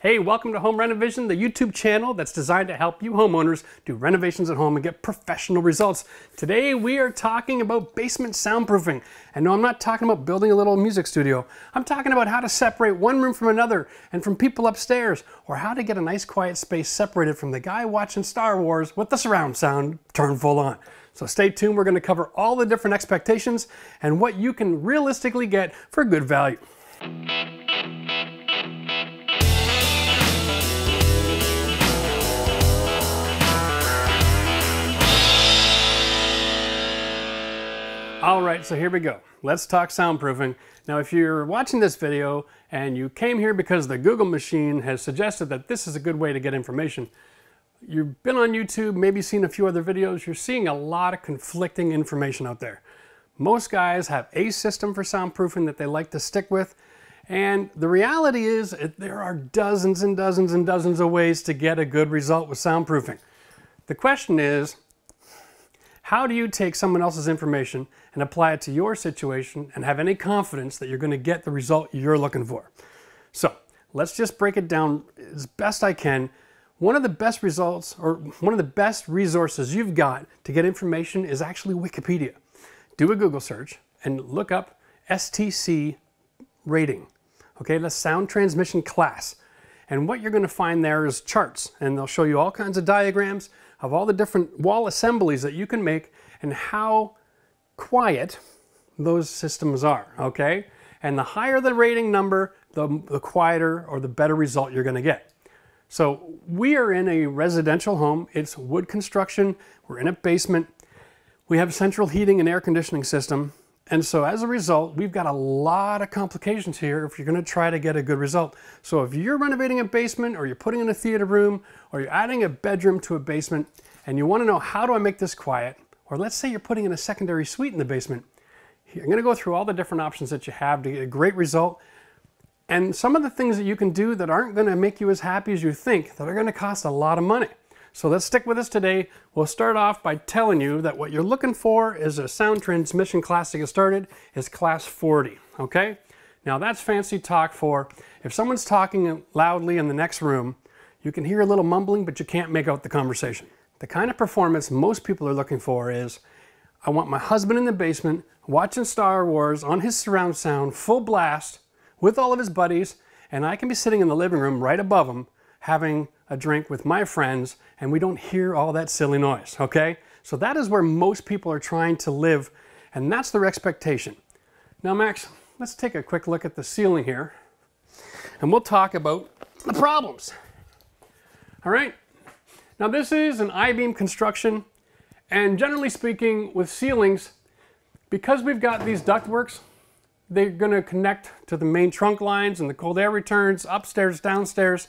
Hey, welcome to Home Renovation, the YouTube channel that's designed to help you homeowners do renovations at home and get professional results. Today we are talking about basement soundproofing. And no, I'm not talking about building a little music studio. I'm talking about how to separate one room from another and from people upstairs, or how to get a nice quiet space separated from the guy watching Star Wars with the surround sound turned full on. So stay tuned, we're going to cover all the different expectations and what you can realistically get for good value. All right, so here we go. Let's talk soundproofing. Now, if you're watching this video and you came here because the Google machine has suggested that this is a good way to get information, you've been on YouTube, maybe seen a few other videos, you're seeing a lot of conflicting information out there. Most guys have a system for soundproofing that they like to stick with, and the reality is there are dozens and dozens and dozens of ways to get a good result with soundproofing. The question is, how do you take someone else's information and apply it to your situation and have any confidence that you're going to get the result you're looking for? So let's just break it down as best I can. One of the best results, or one of the best resources you've got to get information is actually Wikipedia. Do a Google search and look up STC Rating. Okay, that's sound transmission class. And what you're going to find there is charts, and they'll show you all kinds of diagrams of all the different wall assemblies that you can make and how quiet those systems are, okay? And the higher the rating number, the quieter or the better result you're going to get. So we are in a residential home. It's wood construction. We're in a basement. We have central heating and air conditioning system. And so as a result, we've got a lot of complications here if you're going to try to get a good result. So if you're renovating a basement, or you're putting in a theater room, or you're adding a bedroom to a basement, and you want to know, how do I make this quiet? Or let's say you're putting in a secondary suite in the basement. I'm going to go through all the different options that you have to get a great result. And some of the things that you can do that aren't going to make you as happy as you think, that are going to cost a lot of money. So let's stick with us today. We'll start off by telling you that what you're looking for is a sound transmission class to get started is class 40, okay? Now that's fancy talk for if someone's talking loudly in the next room, you can hear a little mumbling, but you can't make out the conversation. The kind of performance most people are looking for is, I want my husband in the basement watching Star Wars on his surround sound, full blast, with all of his buddies, and I can be sitting in the living room right above him, having a drink with my friends, and we don't hear all that silly noise, okay? So that is where most people are trying to live, and that's their expectation. Now, Max, let's take a quick look at the ceiling here, and we'll talk about the problems. All right? Now, this is an I-beam construction, and generally speaking, with ceilings, because we've got these ductworks, they're going to connect to the main trunk lines and the cold air returns upstairs, downstairs.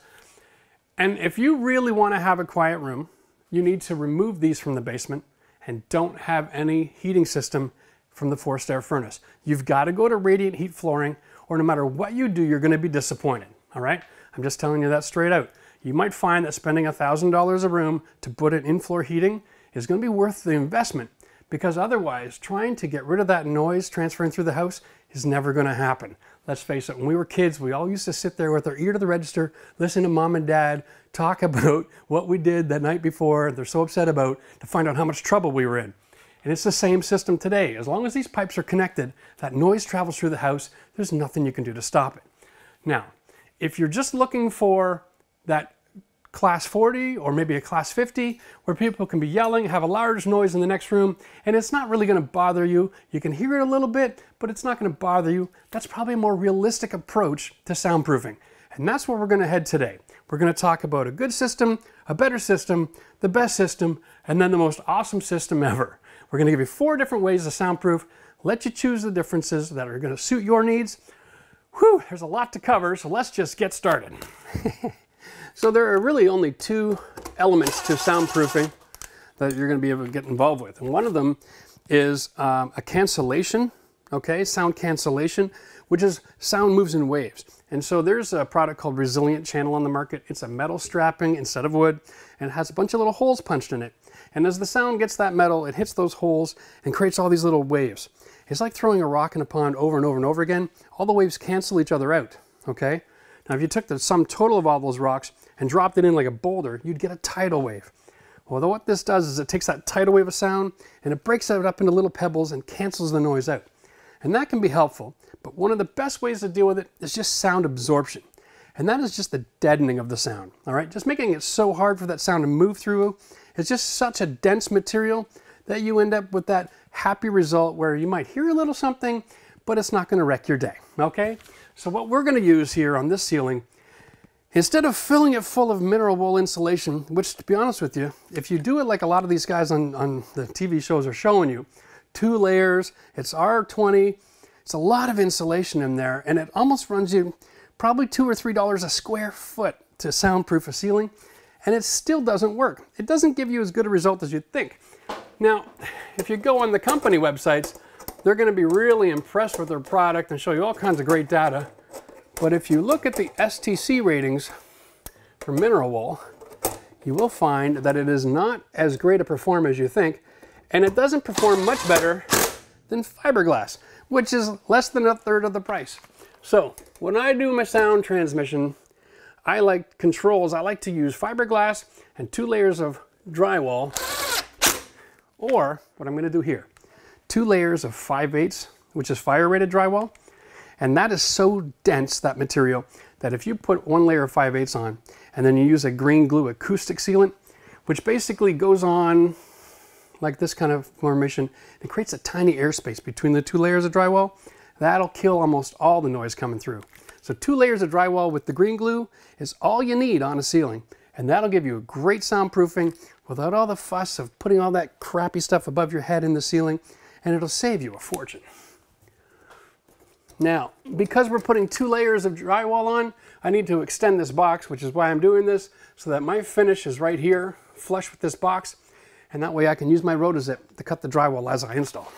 And if you really want to have a quiet room, you need to remove these from the basement and don't have any heating system from the forced air furnace. You've got to go to radiant heat flooring, or no matter what you do, you're going to be disappointed. All right? I'm just telling you that straight out. You might find that spending $1,000 a room to put in in-floor heating is going to be worth the investment, because otherwise trying to get rid of that noise transferring through the house is never going to happen. Let's face it, when we were kids, we all used to sit there with our ear to the register, listen to mom and dad talk about what we did that night before, they're so upset about, to find out how much trouble we were in. And it's the same system today. As long as these pipes are connected, that noise travels through the house, there's nothing you can do to stop it. Now, if you're just looking for that class 40 or maybe a class 50 where people can be yelling, have a large noise in the next room, and it's not really going to bother you. You can hear it a little bit, but it's not going to bother you. That's probably a more realistic approach to soundproofing. And that's where we're going to head today. We're going to talk about a good system, a better system, the best system, and then the most awesome system ever. We're going to give you 4 different ways to soundproof, let you choose the differences that are going to suit your needs. Whew, there's a lot to cover, so let's just get started. So there are really only 2 elements to soundproofing that you're going to be able to get involved with. And one of them is a cancellation, okay, sound cancellation, which is sound moves in waves. And so there's a product called Resilient Channel on the market. It's a metal strapping instead of wood, and it has a bunch of little holes punched in it. And as the sound gets that metal, it hits those holes and creates all these little waves. It's like throwing a rock in a pond over and over and over again. All the waves cancel each other out, okay? Now, if you took the sum total of all those rocks and dropped it in like a boulder, you'd get a tidal wave. Well, what this does is it takes that tidal wave of sound and it breaks it up into little pebbles and cancels the noise out. And that can be helpful, but one of the best ways to deal with it is just sound absorption. And that is just the deadening of the sound, all right? Just making it so hard for that sound to move through. It's just such a dense material that you end up with that happy result where you might hear a little something, but it's not gonna wreck your day, okay? So what we're gonna use here on this ceiling, instead of filling it full of mineral wool insulation, which to be honest with you, if you do it like a lot of these guys on the TV shows are showing you, 2 layers, it's R20, it's a lot of insulation in there, and it almost runs you probably $2 or $3 a square foot to soundproof a ceiling, and it still doesn't work. It doesn't give you as good a result as you'd think. Now, if you go on the company websites, they're gonna be really impressed with their product and show you all kinds of great data. But if you look at the STC ratings for mineral wool, you will find that it is not as great a performer as you think, and it doesn't perform much better than fiberglass, which is less than 1/3 of the price. So when I do my sound transmission, I like controls. I like to use fiberglass and 2 layers of drywall, or what I'm going to do here, 2 layers of 5/8, which is fire rated drywall. And that is so dense, that material, that if you put 1 layer of 5/8 on and then you use a green glue acoustic sealant, which basically goes on like this kind of formation, it creates a tiny airspace between the 2 layers of drywall. That'll kill almost all the noise coming through. So 2 layers of drywall with the green glue is all you need on a ceiling. And that'll give you a great soundproofing without all the fuss of putting all that crappy stuff above your head in the ceiling, and it'll save you a fortune. Now, because we're putting 2 layers of drywall on, I need to extend this box, which is why I'm doing this, so that my finish is right here, flush with this box, and that way I can use my rotozip to cut the drywall as I install.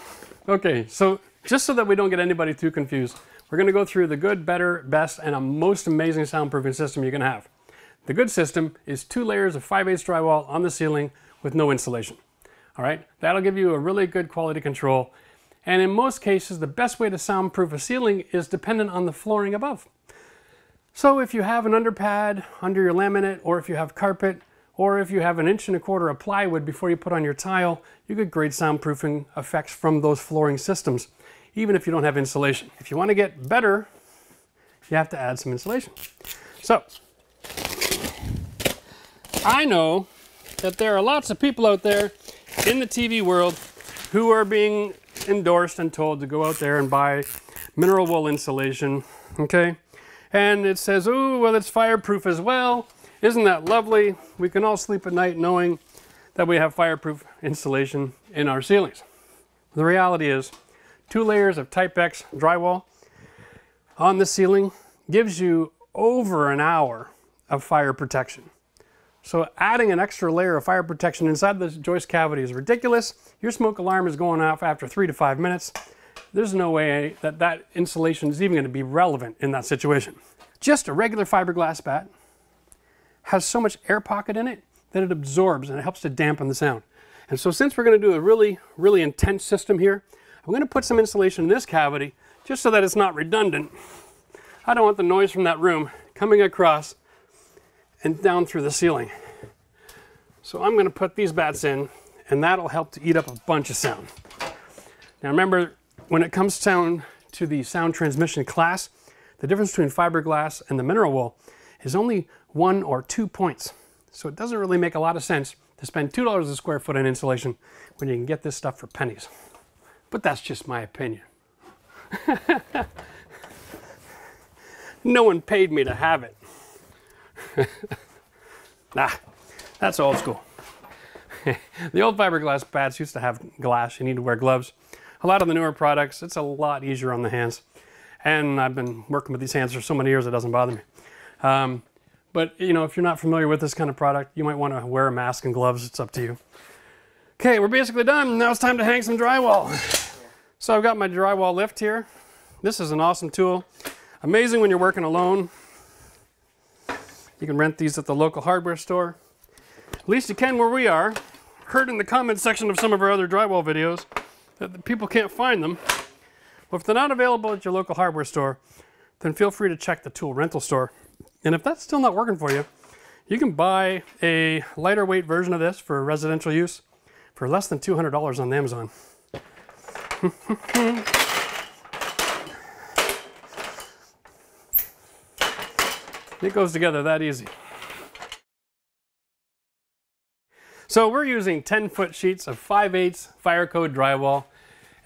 Okay, so just so that we don't get anybody too confused, we're gonna go through the good, better, best, and a most amazing soundproofing system you can have. The good system is 2 layers of 5/8 drywall on the ceiling with no insulation. All right, that'll give you a really good quality control. And in most cases, the best way to soundproof a ceiling is dependent on the flooring above. So if you have an underpad under your laminate, or if you have carpet, or if you have 1 1/4 of plywood before you put on your tile, you get great soundproofing effects from those flooring systems, even if you don't have insulation. If you want to get better, you have to add some insulation. So, I know that there are lots of people out there in the TV world who are being endorsed and told to go out there and buy mineral wool insulation, okay? And it says, oh, well, it's fireproof as well. Isn't that lovely? We can all sleep at night knowing that we have fireproof insulation in our ceilings. The reality is 2 layers of Type-X drywall on the ceiling gives you over an hour of fire protection. So adding an extra layer of fire protection inside the joist cavity is ridiculous. Your smoke alarm is going off after 3 to 5 minutes. There's no way that that insulation is even going to be relevant in that situation. Just a regular fiberglass bat has so much air pocket in it that it absorbs and it helps to dampen the sound. And so since we're going to do a really, really intense system here, I'm going to put some insulation in this cavity just so that it's not redundant. I don't want the noise from that room coming across and down through the ceiling. So I'm going to put these bats in, and that'll help to eat up a bunch of sound. Now remember, when it comes down to the sound transmission class, the difference between fiberglass and the mineral wool is only 1 or 2 points. So it doesn't really make a lot of sense to spend $2 a square foot on insulation when you can get this stuff for pennies. But that's just my opinion. No one paid me to have it. Nah, that's old school. The old fiberglass bats used to have glass. You need to wear gloves. A lot of the newer products, it's a lot easier on the hands. And I've been working with these hands for so many years it doesn't bother me. But you know, if you're not familiar with this kind of product, you might want to wear a mask and gloves. It's up to you. Okay, we're basically done. Now it's time to hang some drywall. So I've got my drywall lift here. This is an awesome tool. Amazing when you're working alone. You can rent these at the local hardware store. At least you can where we are. Heard in the comment section of some of our other drywall videos that the people can't find them. Well, if they're not available at your local hardware store, then feel free to check the tool rental store. And if that's still not working for you, you can buy a lighter weight version of this for residential use for less than $200 on Amazon. It goes together that easy. So we're using 10-foot sheets of 5/8 fire code drywall.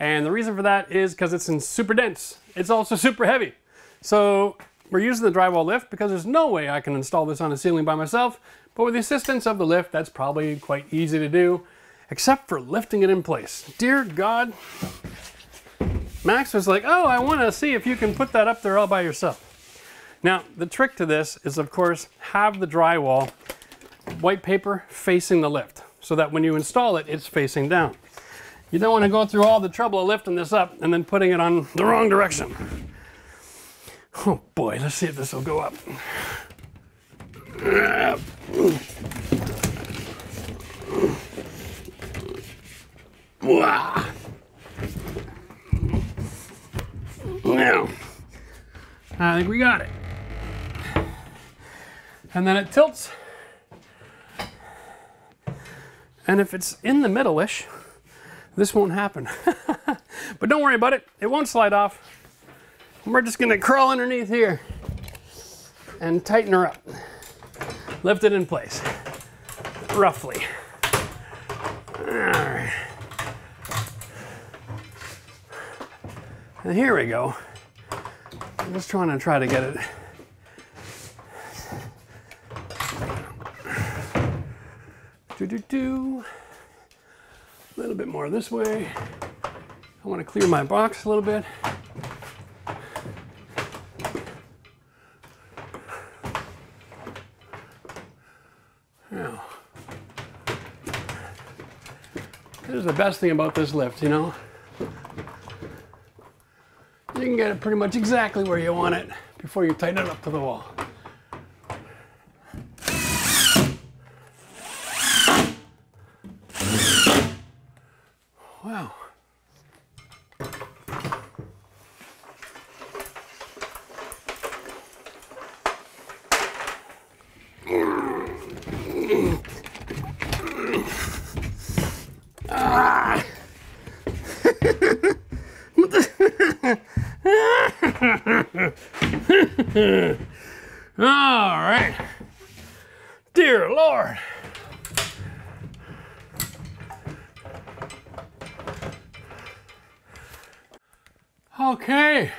And the reason for that is because it's super dense. It's also super heavy. So we're using the drywall lift because there's no way I can install this on a ceiling by myself. But with the assistance of the lift, that's probably quite easy to do, except for lifting it in place. Dear God, Max was like, oh, I want to see if you can put that up there all by yourself. Now, the trick to this is, of course, have the drywall white paper facing the lift so that when you install it, it's facing down. You don't want to go through all the trouble of lifting this up and then putting it on the wrong direction. Oh boy, let's see if this will go up. Now, I think we got it. And then it tilts. And if it's in the middle-ish, this won't happen. But don't worry about it. It won't slide off. We're just going to crawl underneath here and tighten her up. Lift it in place, roughly. All right. And here we go. I'm just trying to get it. A little bit more this way. I want to clear my box a little bit. Now, this is the best thing about this lift, you know. You can get it pretty much exactly where you want it before you tighten it up to the wall. Wow. Ah. All right. Dear Lord. Okay.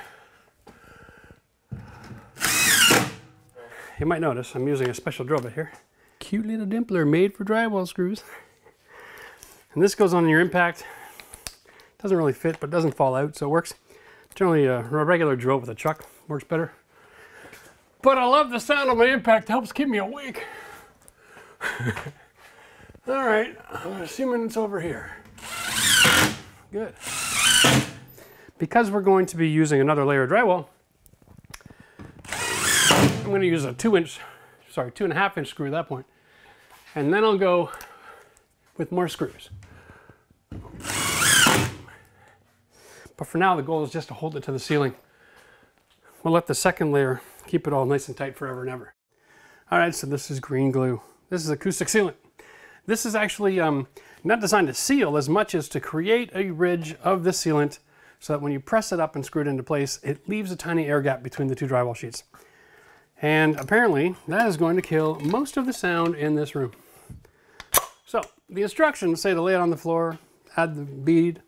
You might notice I'm using a special drill bit here. Cute little dimpler made for drywall screws. And this goes on your impact. Doesn't really fit, but doesn't fall out, so it works. Generally, a regular drill with a chuck works better. But I love the sound of my impact. It helps keep me awake. All right, I'm assuming it's over here. Good. Because we're going to be using another layer of drywall, I'm going to use a 2.5 inch screw at that point. And then I'll go with more screws. But for now, the goal is just to hold it to the ceiling. We'll let the second layer keep it all nice and tight forever and ever. All right, so this is green glue. This is acoustic sealant. This is actually not designed to seal as much as to create a ridge of the sealant so that when you press it up and screw it into place, it leaves a tiny air gap between the two drywall sheets. And apparently, that is going to kill most of the sound in this room. So, the instructions say to lay it on the floor, add the bead.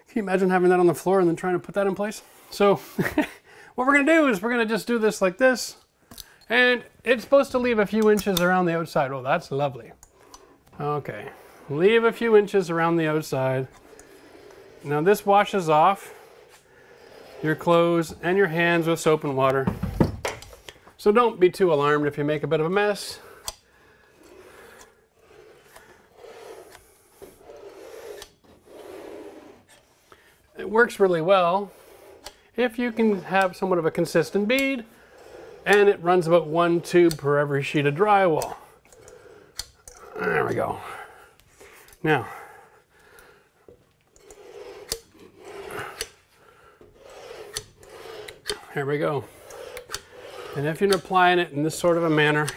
Can you imagine having that on the floor and then trying to put that in place? So, what we're going to do is we're going to just do this like this. And it's supposed to leave a few inches around the outside. Oh, that's lovely. Okay, leave a few inches around the outside. Now this washes off your clothes and your hands with soap and water. So don't be too alarmed if you make a bit of a mess. It works really well if you can have somewhat of a consistent bead, and it runs about 1 tube per every sheet of drywall. There we go. Now, here we go. And if you're applying it in this sort of a manner,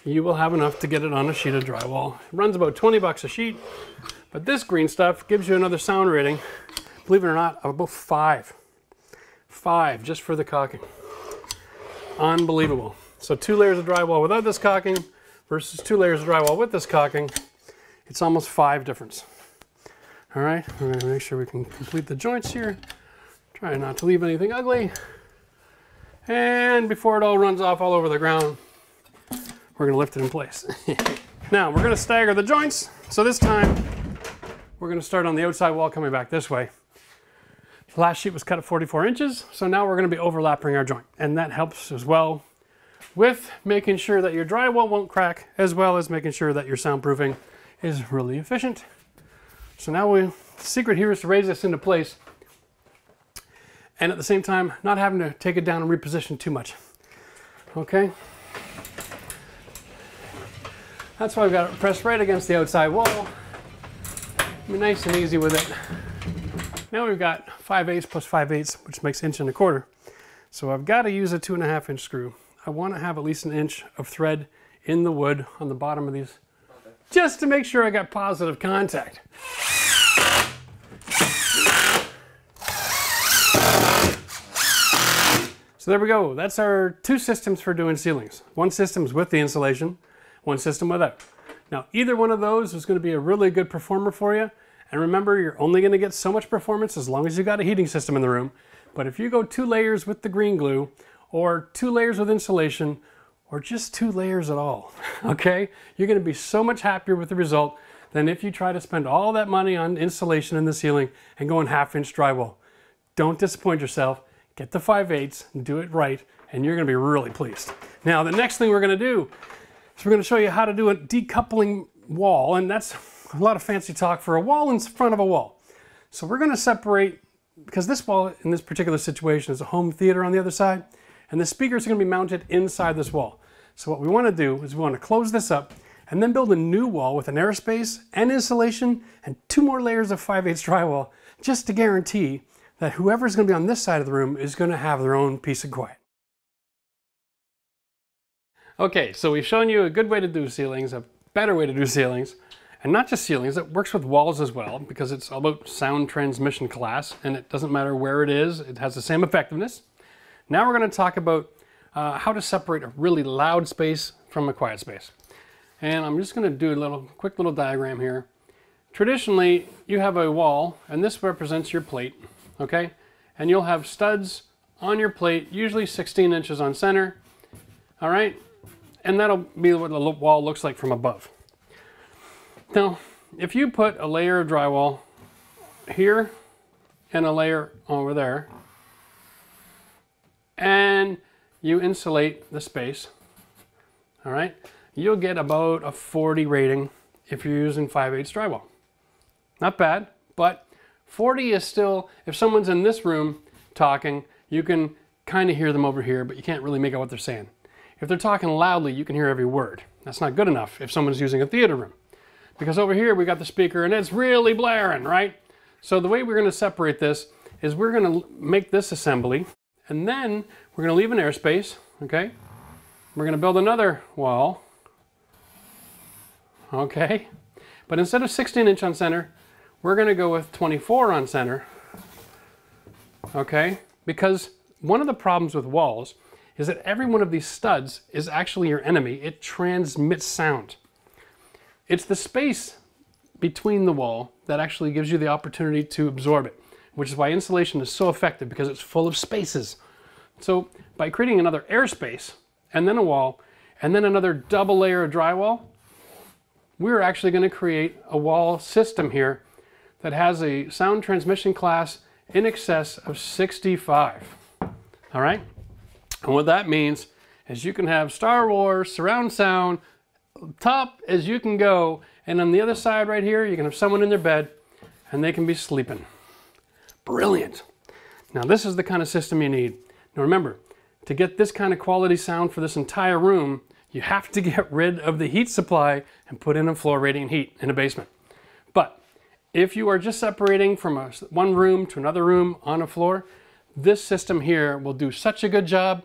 you will have enough to get it on a sheet of drywall. It runs about 20 bucks a sheet, but this green stuff gives you another sound rating, believe it or not, of about 5. 5 just for the caulking. Unbelievable. So 2 layers of drywall without this caulking versus 2 layers of drywall with this caulking, it's almost 5 difference. All right, we're going to make sure we can complete the joints here. Try not to leave anything ugly. And before it all runs off all over the ground, we're going to lift it in place. Now we're going to stagger the joints. So this time we're going to start on the outside wall coming back this way. The last sheet was cut at 44 inches, so now we're going to be overlapping our joint, and that helps as well with making sure that your drywall won't crack, as well as making sure that your soundproofing is really efficient. So now the secret here is to raise this into place, and at the same time not having to take it down and reposition too much. Okay, that's why I've got it pressed right against the outside wall. Be nice and easy with it. Now we've got 5/8 plus 5/8, which makes 1 1/4. So I've got to use a 2.5 inch screw. I want to have at least 1 inch of thread in the wood on the bottom of these, just to make sure I got positive contact. So there we go. That's our 2 systems for doing ceilings. 1 system's with the insulation, 1 system without. Now either one of those is going to be a really good performer for you. And remember, you're only going to get so much performance as long as you got a heating system in the room. But if you go 2 layers with the green glue, or 2 layers with insulation, or just 2 layers at all, okay, you're going to be so much happier with the result than if you try to spend all that money on insulation in the ceiling and go in 1/2 inch drywall. Don't disappoint yourself. Get the 5/8 and do it right, and you're going to be really pleased. Now, the next thing we're going to do is we're going to show you how to do a decoupling wall, and that's a lot of fancy talk for a wall in front of a wall. So we're going to separate, because this wall in this particular situation is a home theater on the other side, and the speakers are going to be mounted inside this wall. So what we want to do is we want to close this up and then build a new wall with an airspace and insulation and 2 more layers of 5/8 drywall, just to guarantee that whoever's going to be on this side of the room is going to have their own peace and quiet. Okay, so we've shown you a good way to do ceilings, a better way to do ceilings. And not just ceilings, it works with walls as well, because it's all about sound transmission class, and it doesn't matter where it is, it has the same effectiveness. Now we're going to talk about how to separate a really loud space from a quiet space. And I'm just going to do a quick little diagram here. Traditionally, you have a wall, and this represents your plate, okay? And you'll have studs on your plate, usually 16 inches on center, all right? And that'll be what the wall looks like from above. Now, if you put a layer of drywall here and a layer over there, and you insulate the space, all right, you'll get about a 40 rating if you're using 5/8 drywall. Not bad, but 40 is still, if someone's in this room talking, you can kind of hear them over here, but you can't really make out what they're saying. If they're talking loudly, you can hear every word. That's not good enough if someone's using a theater room. Because over here we got the speaker and it's really blaring, right? So the way we're going to separate this is we're going to make this assembly, and then we're going to leave an airspace, okay? We're going to build another wall, okay? But instead of 16 inch on center, we're going to go with 24 on center, okay? Because one of the problems with walls is that every one of these studs is actually your enemy. It transmits sound. It's the space between the wall that actually gives you the opportunity to absorb it, which is why insulation is so effective, because it's full of spaces. So by creating another airspace and then a wall and then another double layer of drywall, we're actually going to create a wall system here that has a sound transmission class in excess of 65. All right? And what that means is you can have Star Wars surround sound top as you can go, and on the other side right here you can have someone in their bed and they can be sleeping. Brilliant. Now this is the kind of system you need. Now remember, to get this kind of quality sound for this entire room, you have to get rid of the heat supply and put in a floor radiant heat in a basement. But if you are just separating from one room to another room on a floor, this system here will do such a good job.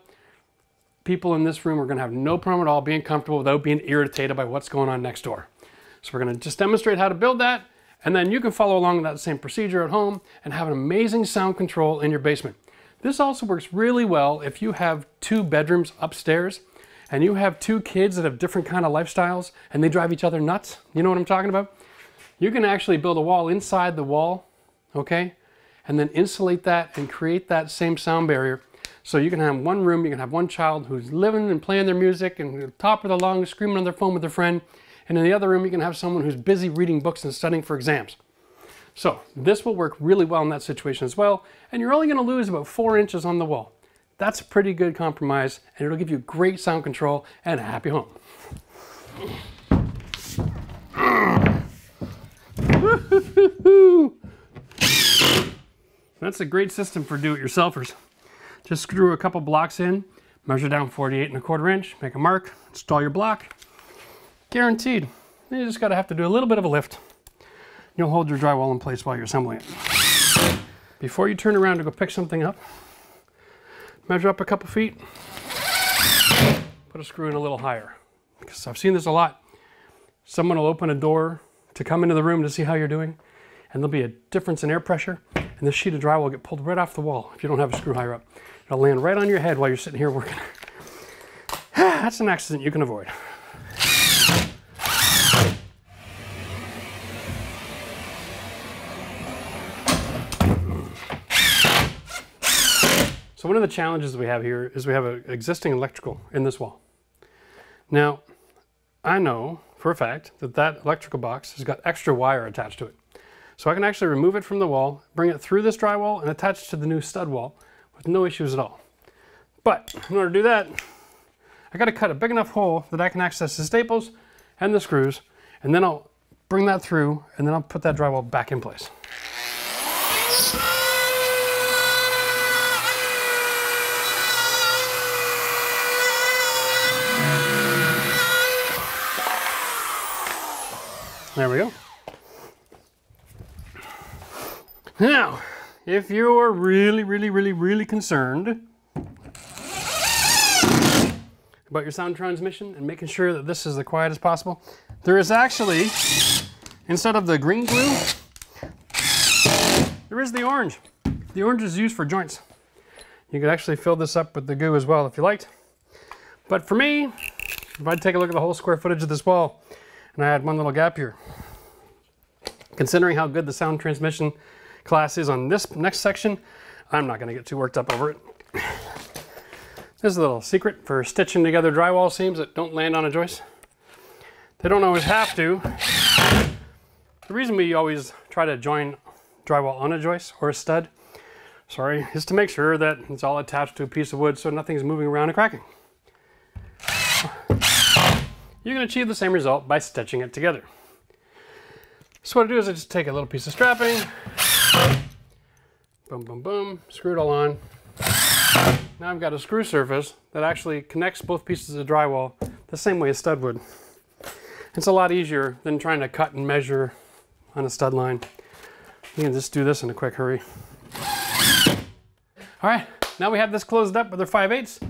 people in this room are gonna have no problem at all being comfortable without being irritated by what's going on next door. So we're gonna just demonstrate how to build that, and then you can follow along with that same procedure at home and have an amazing sound control in your basement. This also works really well if you have 2 bedrooms upstairs and you have 2 kids that have different kind of lifestyles and they drive each other nuts. You know what I'm talking about? You can actually build a wall inside the wall, okay? And then insulate that and create that same sound barrier. So you can have one room, you can have one child who's living and playing their music and at the top of the lungs, screaming on their phone with their friend. And in the other room, you can have someone who's busy reading books and studying for exams. So this will work really well in that situation as well. And you're only gonna lose about 4 inches on the wall. That's a pretty good compromise, and it'll give you great sound control and a happy home. That's a great system for do-it-yourselfers. Just screw a couple blocks in, measure down 48¼ inch, make a mark, install your block. Guaranteed. You just gotta have to do a little bit of a lift. You'll hold your drywall in place while you're assembling it. Before you turn around to go pick something up, measure up a couple feet, put a screw in a little higher. Because I've seen this a lot. Someone will open a door to come into the room to see how you're doing, and there'll be a difference in air pressure, and this sheet of drywall will get pulled right off the wall if you don't have a screw higher up. It'll land right on your head while you're sitting here working. That's an accident you can avoid. So one of the challenges we have here is we have an existing electrical in this wall. Now, I know for a fact that that electrical box has got extra wire attached to it. So I can actually remove it from the wall, bring it through this drywall, and attach it to the new stud wall with no issues at all. But in order to do that, I got to cut a big enough hole that I can access the staples and the screws, and then I'll bring that through, and then I'll put that drywall back in place. There we go. Now, if you're really concerned about your sound transmission and making sure that this is as quiet as possible, there is actually, instead of the green glue, there is the orange. The orange is used for joints. You could actually fill this up with the goo as well if you liked. But for me, if I take a look at the whole square footage of this wall, and I had one little gap here, considering how good the sound transmission class is on this next section, I'm not going to get too worked up over it. This is a little secret for stitching together drywall seams that don't land on a joist. They don't always have to. The reason we always try to join drywall on a joist or a stud, is to make sure that it's all attached to a piece of wood so nothing's moving around and cracking. You can achieve the same result by stitching it together. So what I do is I just take a little piece of strapping, boom, boom, boom, screw it all on. Now I've got a screw surface that actually connects both pieces of drywall the same way a stud would. It's a lot easier than trying to cut and measure on a stud line. You can just do this in a quick hurry. All right, now we have this closed up with our 5/8.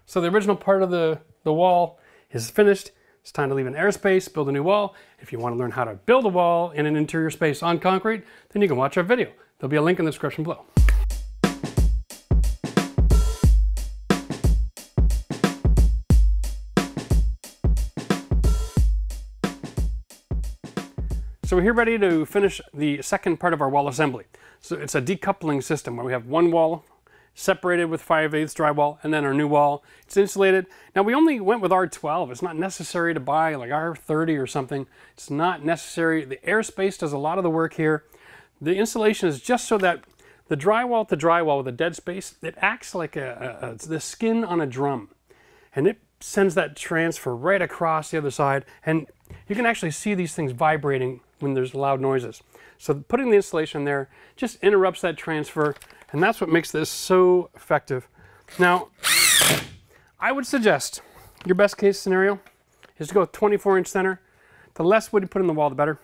So the original part of the wall is finished. It's time to leave an airspace, build a new wall. If you want to learn how to build a wall in an interior space on concrete, then you can watch our video. There'll be a link in the description below. So we're here ready to finish the second part of our wall assembly. So it's a decoupling system where we have one wall separated with 5/8 drywall, and then our new wall. It's insulated. Now we only went with R12. It's not necessary to buy like R30 or something. It's not necessary. The airspace does a lot of the work here. The insulation is just so that the drywall to drywall with a dead space, it acts like the skin on a drum, and it sends that transfer right across the other side, and you can actually see these things vibrating when there's loud noises. So putting the insulation there just interrupts that transfer, and that's what makes this so effective. Now, I would suggest your best case scenario is to go with 24-inch center. The less wood you put in the wall, the better.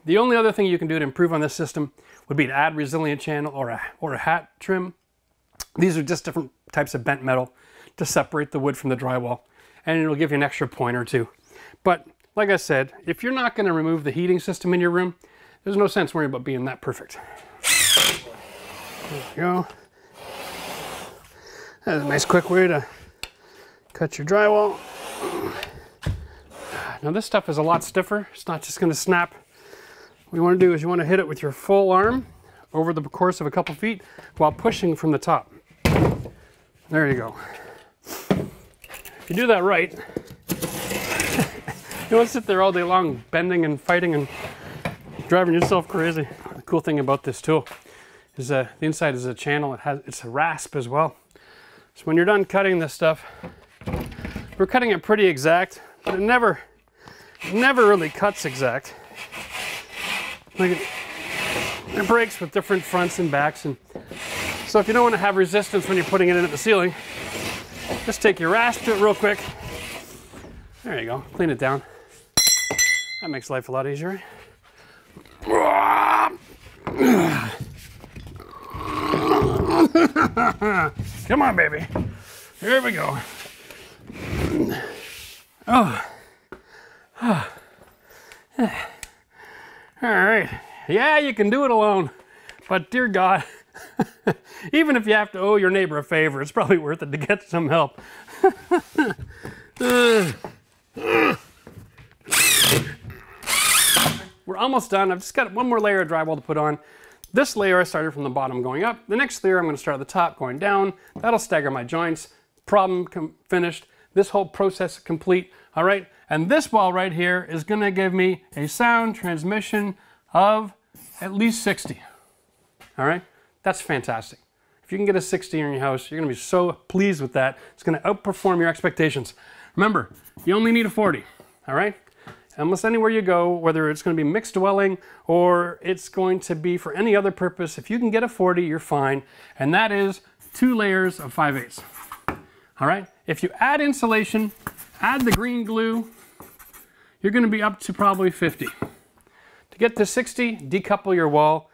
The only other thing you can do to improve on this system would be to add resilient channel or a hat trim. These are just different types of bent metal to separate the wood from the drywall, and it'll give you an extra point or two. But like I said, if you're not going to remove the heating system in your room, there's no sense worrying about being that perfect. There we go. That's a nice quick way to cut your drywall. Now this stuff is a lot stiffer. It's not just going to snap. What you want to do is you want to hit it with your full arm over the course of a couple feet while pushing from the top. There you go. If you do that right, you won't sit there all day long bending and fighting and driving yourself crazy. The cool thing about this tool is the inside is a channel. It's a rasp as well. So when you're done cutting this stuff, we're cutting it pretty exact, but it never really cuts exact. Like it breaks with different fronts and backs, and so if you don't want to have resistance when you're putting it in at the ceiling, just take your rasp to it real quick. There you go, clean it down. That makes life a lot easier. Come on, baby. Here we go. Oh. All right. Yeah, you can do it alone. But dear God, even if you have to owe your neighbor a favor, it's probably worth it to get some help. We're almost done. I've just got one more layer of drywall to put on. This layer I started from the bottom going up. The next layer I'm going to start at the top going down. That'll stagger my joints. Problem finished. This whole process complete. All right. And this wall right here is going to give me a sound transmission of at least 60. All right. That's fantastic. If you can get a 60 in your house, you're going to be so pleased with that. It's going to outperform your expectations. Remember, you only need a 40. All right. Almost anywhere you go, whether it's going to be mixed dwelling or it's going to be for any other purpose, if you can get a 40, you're fine. And that is 2 layers of 5/8. All right. If you add insulation, add the green glue, you're going to be up to probably 50. To get to 60, decouple your wall.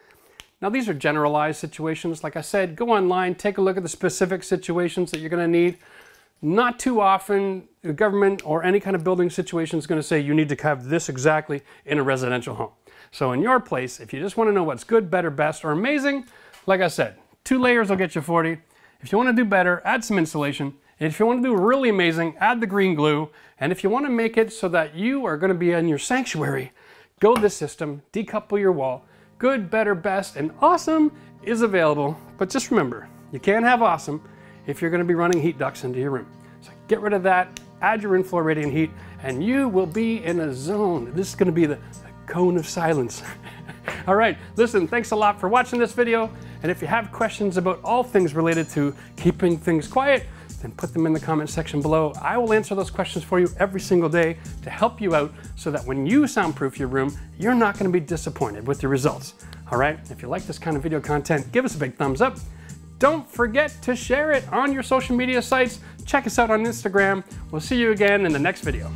Now these are generalized situations. Like I said, go online, take a look at the specific situations that you're going to need. Not too often, the government or any kind of building situation is going to say you need to have this exactly in a residential home. So in your place, if you just want to know what's good, better, best, or amazing, like I said, 2 layers will get you 40. If you want to do better, add some insulation. And if you want to do really amazing, add the green glue. And if you want to make it so that you are going to be in your sanctuary, go this system, decouple your wall. Good, better, best, and awesome is available. But just remember, you can't have awesome if you're going to be running heat ducts into your room. So get rid of that, add your in-floor radiant heat, and you will be in a zone. This is going to be the cone of silence. All right, listen, thanks a lot for watching this video. And if you have questions about all things related to keeping things quiet, then put them in the comment section below. I will answer those questions for you every single day to help you out so that when you soundproof your room, you're not going to be disappointed with your results. All right, if you like this kind of video content, give us a big thumbs up. Don't forget to share it on your social media sites. Check us out on Instagram. We'll see you again in the next video.